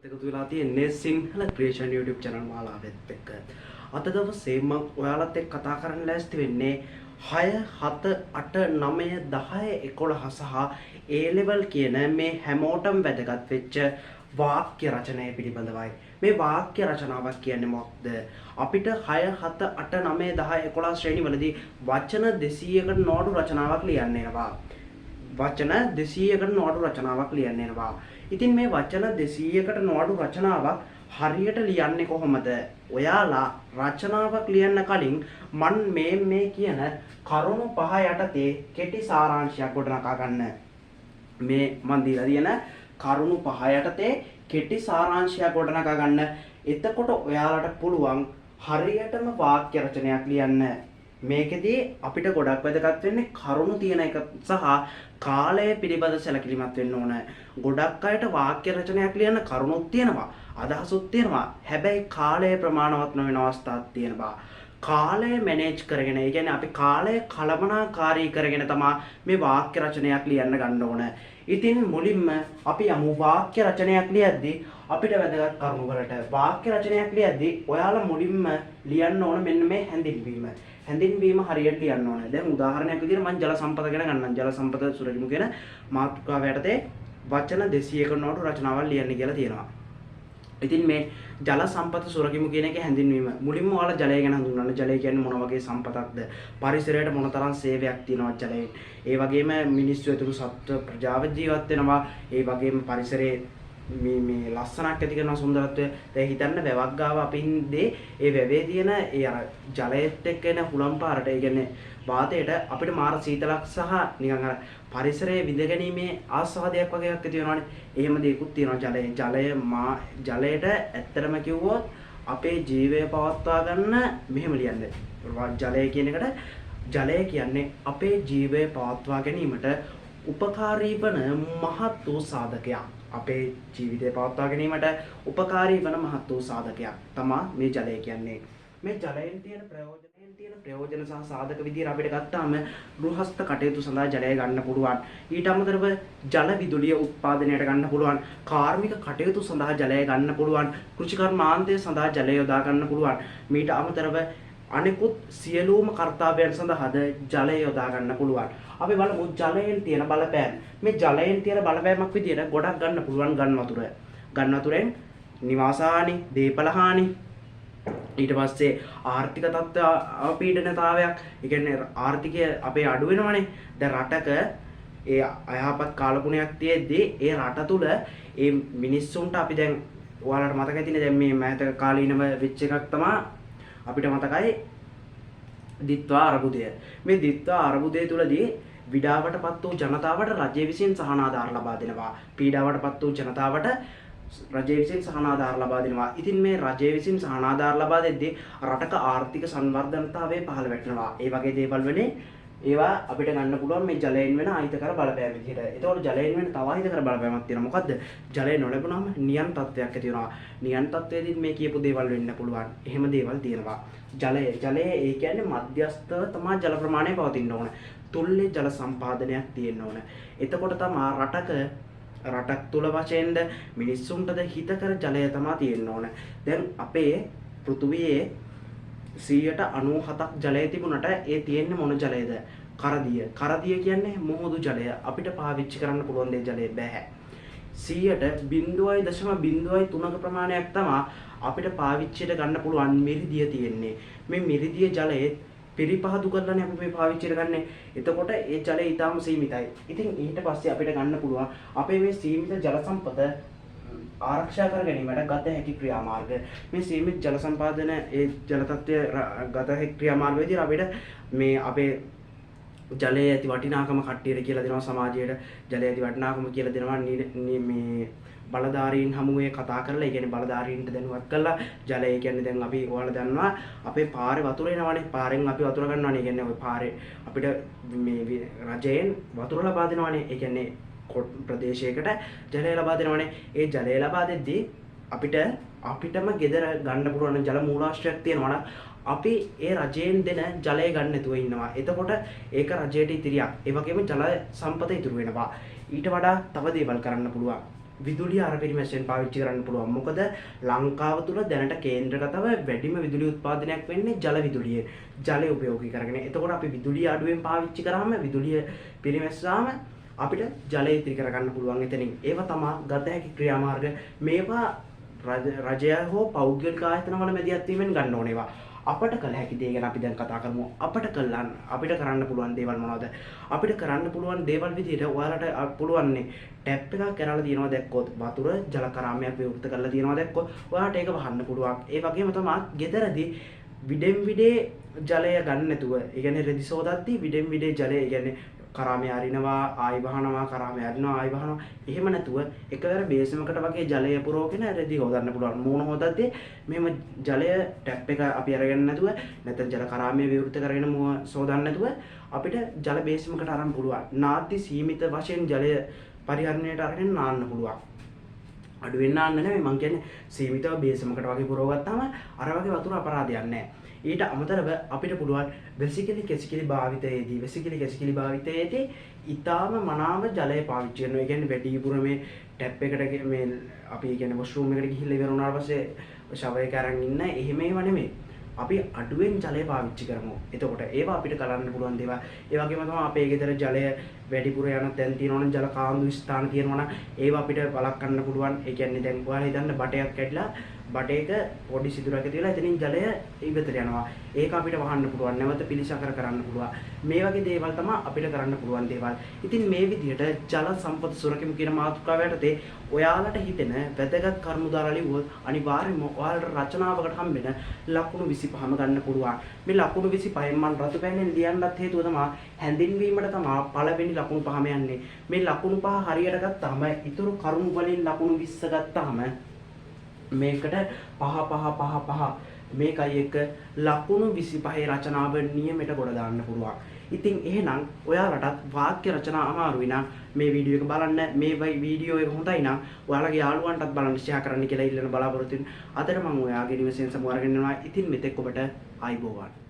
එකතු වෙලා තියෙන්නේ සිංහල ක්‍රියේෂන් YouTube channel මාලාවෙත් එක්ක. අද දවසේ මම ඔයාලත් එක්ක කතා කරන්න ලෑස්ති වෙන්නේ 6 7 8 9 10 11 සහ A level කියන මේ හැමෝටම වැදගත් වෙච්ච වාක්‍ය රචනය පිළිබඳවයි. මේ වාක්‍ය රචනාවක් කියන්නේ මොකක්ද? අපිට 6 7 8 9 10 11 ශ්‍රේණිවලදී වචන 200කට නෝඩු රචනාවක් ලියන්න එනවා. වචන 200කට නෝඩු රචනාවක් ලියන්න එනවා. ඉතින් මේ වචන 200කට නෝඩු රචනාවක් හරියට ලියන්නේ කොහොමද? ඔයාලා රචනාවක් ලියන්න කලින් මන් මේ කියන කරුණු පහ යටතේ කෙටි සාරාංශයක් ගොඩනගා ගන්න. මේ මන් දීලා තියෙන කරුණු පහ යටතේ කෙටි සාරාංශයක් ගොඩනගා ගන්න. එතකොට ඔයාලට පුළුවන් හරියටම වාක්‍ය රචනයක් ලියන්න. මේකෙදී අපිට ගොඩක් වැදගත් වෙන්නේ කරුණු තියෙන එක සහ කාලය පිළිබඳ සැලකිලිමත් වෙන්න ඕන. ගොඩක් අයට වාක්‍ය රචනයක් ලියන්න කරුණුත් තියෙනවා, අදහසුත් තියෙනවා. හැබැයි කාලය ප්‍රමාණවත් නොවන අවස්ථාවක් තියෙනවා. කාලය මැනේජ් කරගෙන, ඒ කියන්නේ අපි කාලය කළමනාකාරී කරගෙන තමයි මේ වාක්‍ය රචනයක් ලියන්න ගන්න ඕන. ඉතින් මුලින්ම අපි යමු වාක්‍ය රචනයක් ලියද්දී අපිට වැදගත් කරුණු වලට. වාක්‍ය රචනයක් ලියද්දී ඔයාලා මුලින්ම ලියන්න ඕන මෙන්න මේ හැඳින්වීම. හැඳින්වීම හරියට ලියන්න ඕන. දැන් උදාහරණයක් විදිහට මම ජල සම්පත ගැන ගන්නම්. ජල සම්පත සුරකිමු කියන මාතෘකාව යටතේ වචන 200ක නෝඩු රචනාවක් ලියන්න කියලා තියෙනවා. ඉතින් මේ ජල සම්පත සුරකිමු කියන එකේ හැඳින්වීම මුලින්ම ඔයාලා ජලය ගැන හඳුන්වන්න. ජලය කියන්නේ මොන වගේ සම්පතක්ද? පරිසරයට මොනතරම් සේවයක් තියෙනවද ජලයෙන්? ඒ වගේම මිනිස්සු ඇතුළු සත්ත්ව ප්‍රජාව ජීවත් වෙනවා. ඒ වගේම පරිසරයේ මේ ලස්සනක් ඇති කරන සුන්දරත්වය. දැන් හිතන්න වැවක් ගාව අපි ඉන්නේ ඒ වැවේ තියෙන ඒ අර ජලයේත් එක්ක එන හුලම් පාරට, ඒ කියන්නේ වාතයට අපිට මාර සීතලක් සහ නිකන් අර පරිසරයේ විඳගැනීමේ ආස්වාදයක් වගේ එකක් ඇති වෙනවානේ. එහෙම දෙයක්ත් තියෙනවා. ජලයට ඇත්තටම කිව්වොත් අපේ ජීවය පවත්වා ගන්න මෙහෙම ලියන්නේ. ජලය කියන එකට ජලය කියන්නේ අපේ ජීවය පවත්වා ගැනීමට උපකාරී වන මහත් වූ සාධකයක්. අපේ ජීවිතය පවත්වා ගැනීමට උපකාරී වන මහත් වූ සාධකයක් තමයි මේ ජලය කියන්නේ. මේ ජලයෙන් තියෙන ප්‍රයෝජන සහ සාධක විදිහට අපිට ගත්තාම ගෘහස්ත කටයුතු සඳහා ජලය ගන්න පුළුවන්. ඊට අමතරව ජල විදුලිය උත්පාදනයට ගන්න පුළුවන්. කාර්මික කටයුතු සඳහා ජලය ගන්න පුළුවන්. කෘෂිකර්මාන්තය සඳහා ජලය යොදා ගන්න පුළුවන්. ඊට අමතරව අනෙකුත් සියලුම කර්තව්‍යයන් සඳහාද ජලය යොදා ගන්න පුළුවන්. අපි බලමු ජලයෙන් තියෙන බලපෑම. මේ ජලයෙන් තියෙන බලපෑමක් විදියට ගොඩක් ගන්න පුළුවන් ගන් වතුර. ගන් වතුරෙන් නිවාස හානි, දේපල හානි, ඊට පස්සේ ආර්ථික තත්ත්ව පීඩනතාවයක්. ඒ කියන්නේ ආර්ථිකය අපේ අඩු වෙනවනේ. දැන් රටක ඒ අයහපත් කාලගුණයක් තියෙද්දි ඒ රට තුල ඒ මිනිස්සුන්ට අපි දැන් ඔයාලට මතක ඇතිනේ දැන් මේ මෑත කාලීනව වෙච්ච එකක් තමයි අපිට මතකයි දිත්වා අර්බුදය. මේ දිත්වා අර්බුදය තුලදී විඩාවටපත් වූ ජනතාවට රජය විසින් සහනාධාර ලබා දෙනවා. පීඩාවටපත් වූ ජනතාවට රජය විසින් සහනාධාර ලබා දෙනවා. ඉතින් මේ රජය විසින් සහනාධාර ලබා දෙද්දී රටක ආර්ථික සංවර්ධනතාවය පහළ වැටෙනවා. ඒ වගේ දේවල් වෙන්නේ ඒවා අපිට ගන්න පුළුවන් මේ ජලයෙන් වෙන අහිතකර බලපෑම විදිහට. ඒතකොට ජලයෙන් වෙන තව අහිතකර බලපෑමක් තියෙනවා. මොකද්ද? ජලය නොලැබුණාම නියන් තත්ත්වයක් ඇති වෙනවා. නියන් තත්ත්වයේදී මේ කියපු දේවල් වෙන්න පුළුවන්. එහෙම දේවල් තියෙනවා. ජලය ඒ කියන්නේ මධ්‍යස්ථව තමයි ජල ප්‍රමාණය පවතින්න ඕන. තුල්ලේ ජල සම්පාදනයක් තියෙන්න ඕන. එතකොට තමයි රටක් තුල වශයෙන්ද මිනිස්සුන්ටද හිතකර ජලය තමයි තියෙන්න ඕන. දැන් අපේ පෘථුවියේ 97ක් ජලය තිබුණට ඒ තියෙන්නේ මොන ජලයද? කරදිය. කරදිය කියන්නේ මුහුදු ජලය. අපිට පාවිච්චි කරන්න පුළුවන් දේ ජලය බෑ. 0.03ක ප්‍රමාණයක් තමයි අපිට පාවිච්චියට ගන්න පුළුවන් මිරිදිය තියෙන්නේ. මේ මිරිදිය ජලයේ පිරිපහදු කරලානේ අපි මේ පාවිච්චියට ගන්නෙ. එතකොට ඒ ජලය ඊටාම සීමිතයි. ඉතින් ඊට පස්සේ අපිට ගන්න පුළුවන් අපේ මේ සීමිත ජල සම්පත ආරක්ෂා කර ගැනීමට ගත හැකි ක්‍රියාමාර්ග. මේ සීමිත ජල සම්පාදන ඒ ජල තත්ත්වය ගත හැකි ක්‍රියාමාර්ග විදිහට අපිට මේ අපේ ජලයේ ඇති වටිනාකම කට්ටියට කියලා දෙනවා. සමාජයට ජලයේ ඇති වටිනාකම කියලා දෙනවා. මේ බලධාරීන් හමුවේ කතා කරලා, ඒ කියන්නේ බලධාරීන්ට දැනුවත් කරලා ජලය කියන්නේ දැන් අපි ඔයාලා දන්නවා අපේ පාරේ වතුර එනවනේ. පාරෙන් අපි වතුර ගන්නවානේ. ඒ කියන්නේ ඔය පාරේ අපිට මේ රජයෙන් වතුර ලබා දෙනවානේ. ඒ කියන්නේ ප්‍රදේශයකට ජලය ලබා දෙනවානේ. ඒ ජලය ලබා දෙද්දී අපිටම ගෙදර ගන්න පුළුවන් ජල මූලාශ්‍රයක් තියෙනවා නම් අපි ඒ රජයෙන් දෙන ජලය ගන්න නැතුව ඉන්නවා. එතකොට ඒක රජයට ඉතිරියක්. ඒ වගේම ජල සම්පත ඉතුරු වෙනවා. ඊට වඩා තව දේවල් කරන්න පුළුවන්. විදුලිය අර පිරිමැස්සෙන් පාවිච්චි කරන්න පුළුවන්. මොකද ලංකාව තුල දැනට කේන්ද්‍රගතව වැඩිම විදුලි උත්පාදනයක් වෙන්නේ ජල විදුලිය. ජලය උපයෝගී කරගෙන. එතකොට අපි විදුලිය අඩුවෙන් පාවිච්චි කරාම විදුලිය පිරිමැස්සාම අපිට ජලය ඉතිරි කරගන්න පුළුවන් එතනින්. ඒව තමයි ගත හැකි ක්‍රියාමාර්ග. මේවා රජය හෝ පෞද්ගලික ආයතනවල මැදිහත් වීමෙන් ගන්න ඕනේවා. අපට කළ හැකි දේ ගැන අපි දැන් කතා කරමු. අපිට කරන්න පුළුවන් දේවල් මොනවද? අපිට කරන්න පුළුවන් දේවල් විදිහට ඔයාලට පුළුවන් ටැප් එකක් කරලා තියනවා දැක්කොත් වතුර ජල කරාමයක් විවෘත කරලා තියනවා දැක්කොත් ඔයාලට ඒක වහන්න පුළුවන්. ඒ වගේම තමයි ගෙදරදී විඩෙන් විඩේ ජලය ගන්න නැතුව, ඒ කියන්නේ රෙදි සෝදද්දී විඩෙන් විඩේ ජලය, ඒ කියන්නේ කරාමේ අරිනවා ආයි වහනවා කරාමේ අරිනවා ආයි වහනවා, එහෙම නැතුව එකවර බේසමකට වගේ ජලය පුරවගෙන රෙදි හොදන්න පුළුවන්. මූණ හොදද්දී මෙහෙම ජලය ටැප් එක අපි අරගෙන නැතුව නැත්නම් ජල කරාමේ විවෘත කරගෙන මුව සෝදන්න නැතුව අපිට ජල බේසමකට අරන් පුළුවන්. නාද්දි සීමිත වශයෙන් ජලය පරිහරණයට අරගෙන නාන්න පුළුවන්. අඩු වෙන්න නාන්න නෙමෙයි මං කියන්නේ සීමිතව බේසමකට වගේ පුරවගත්තාම අර වගේ වතුර අපරාධයක් නැහැ. ඊට අමතරව අපිට පුළුවන් වැසිකිලි කැසිකිලි භාවිතයේදී ඊටාම මනාව ජලය පාවිච්චි කරනවා. ඒ කියන්නේ වැඩිපුර මේ ටැප් එකට මේ අපි කියන්නේ වොෂ්රූම් එකට ගිහිල්ලා ඉවර වුණාට පස්සේ ෂවර් එක අරන් ඉන්න එහෙම ඒවා නෙමෙයි. අපි අඩුවෙන් ජලය පාවිච්චි කරමු. එතකොට ඒවා අපිට කරන්න පුළුවන් දේවල්. ඒ වගේම තමයි අපේ ගෙදර ජලය වැඩිපුර යන තැන් තියෙනවනම් ජල කාන්දු ස්ථාන තියෙනවනම් ඒවා අපිට වළක්වන්න පුළුවන්. ඒ කියන්නේ දැන් ඔයාලා හිතන්න බටයක් කැඩලා බටේක පොඩි සිදුරක් ඇතිලා එතනින් ජලය ඉවතට යනවා. ඒක අපිට වහන්න පුළුවන්. නැවත පිළිසකර කරන්න පුළුවන්. මේ වගේ දේවල් තමයි අපිට කරන්න පුළුවන් දේවල්. ඉතින් මේ විදිහට ජල සම්පත සුරකිමු කියන මාතෘකාව යටතේ ඔයාලට හිතෙන වැදගත් කරුණු දාලා ලිව්වොත් අනිවාර්යයෙන්ම ඔයාලට රචනාවකට හම්බෙන ලකුණු 25ම ගන්න පුළුවන්. මේ ලකුණු 25න් මම රතු පෑනෙන් ලියන්නත් හේතුව තමයි හැඳින්වීමට තමයි පළවෙනි ලකුණු 5ම යන්නේ. මේ ලකුණු 5 හරියට ගත්තාම ඊතුරු කරුණු වලින් ලකුණු 20 ගත්තාම මේකට 5 මේකයි එක ලකුණු 25 රචනාව නියමයට ගොඩ දාන්න පුළුවන්. ඉතින් එහෙනම් ඔයාලටත් වාක්‍ය රචනා අමාරුයි නම් මේ වීඩියෝ එක බලන්න. මේ වීඩියෝ එක හොඳයි නම් ඔයාලගේ යාළුවන්ටත් බලන්න ෂෙයා කරන්න කියලා ඉල්ලන බලාපොරොත්තු වෙන. අදට මම ඔයාගේ නිවසෙන් සමු අරගෙන යනවා. ඉතින් මෙතෙක් ඔබට ආයිබෝවන්.